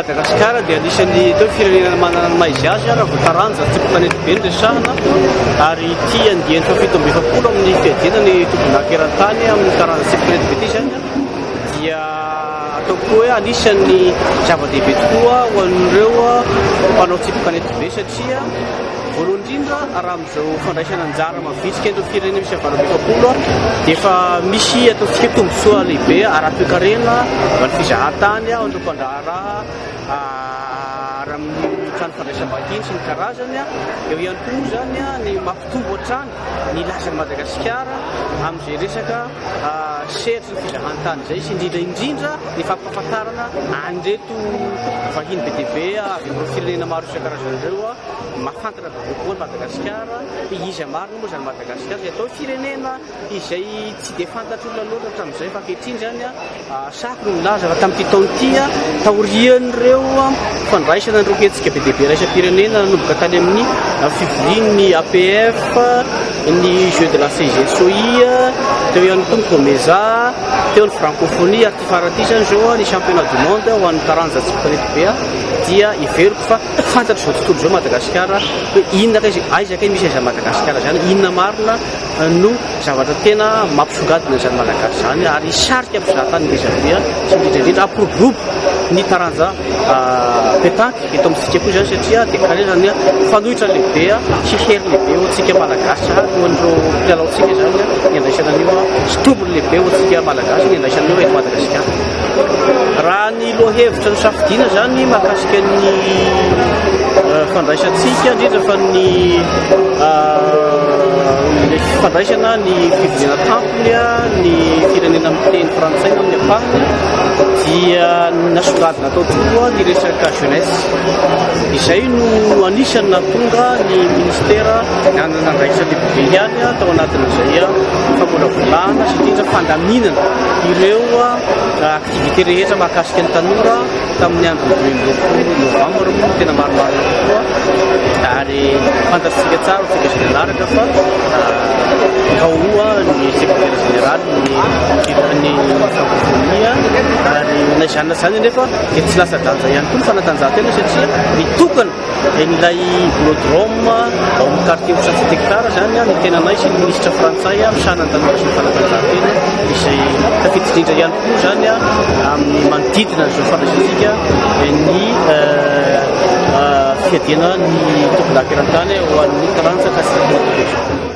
Madagasikara dia anisan'ny teo firenena manana ny maha izy azy raha vao taranja tsy planety be ny resahana ary ity andiany fa 7-20 amin'ny fiadiana ny tompon-daka eran-tany amin'ny taranja tsy planety be ity zany dia ataoko hoe anisan'ny zava-dehibe tokoa ho an'ireo mpanao tsy planety be satria voalohany indrindra raha amin'izao fandraisana anjara mavitsika eto firenena misy 20 dia efa misy ataontsika tombontsoa lehibe ara-toekarena amin'ny fizahan-tany ao an'ireo mpandraharaha raha amin'ny trano fandraisam-bahiny sy ny karazany eo ihany koa zany ny mampitombo hatrany ny lazan'i Madagasikara amin'izay resaka sehatry ny fizahan-tany zay sy indrindra ny fampahafantarana an'ireto vahiny be dia be avy amin'ireo firenena maro isan-karazany ireo mahafantatra kokoa ny Madagasikara izy marina moa zany Madagasikara izay atao firenena izay tsy dia fantatr'olona loatra hatramin'izay fa ankehitriny zany saky no milaza fa tamin'ity taona ity taorian'ireo fandraisana ny roketsika be dia be raisam-pirenena nanomboka tany amin'ny fivorian'ny APF, ny Jeux de la CGSOI, teo ihany koa ny Comeza, teo ny francophonie ary ty farany zany zao ny championnat du monde ho an'ny taranja tsy planety be dia iveriko fa fantatry zao tontolo zao Madagasikara hoe inona aizaka misy aiza Madagasikara zany, inona marina no zavatra tena mampisongadina zany Malagasy zany ary sarika mpizahatany ngezabe sy indrindra aporobobo ny taranja pétanque eto amintsika koa zany satria dia karazany fanohitra lehibe sy hery lehibe ho antsika Malagasy ho an'ireo mpialaotsika zany ny andraisana an'io strombony lehibe ho antsika Malagasy ny andraisana an'io eto Madagasikara. Raha ny lohahevitra ny safidiana zany mahakasika ny fandraisantsika indrindra fa ny fandraisana ny fivoriana tampony ny firenena miteny frantsay amin'ny ampahany dia nasongadina atao tokoa ny resaka jeunesse izay no anisany natonga ny ministera nandraisa lehibe ihany tao anatin'izay famolavolana sy indrindra fandaminana ireo aktivité rehetra mahakasika ny tanora tamin'ny andro 20 novambra moa tena maromaro koa ary fantatsika tsara tsika izay nanaraka fa kaoa ny secrétaire général ny francophonie ary naizanona zany nefa dia tsy lasa danja ihany koa ny fanatanjahantena satria mitokana n'ilay blodrome ao amin'ny quartier ho 7 hectara zany ny tenanay sy ny ministra frantsay misana ny tanora sy ny fanatanjahantena izay tafiditsindrindra ihany koa zany amin'ny manodidina zao fandraisantsika ny fiadiana ny tompon-daka eran-tany ho an'ny taranja kasika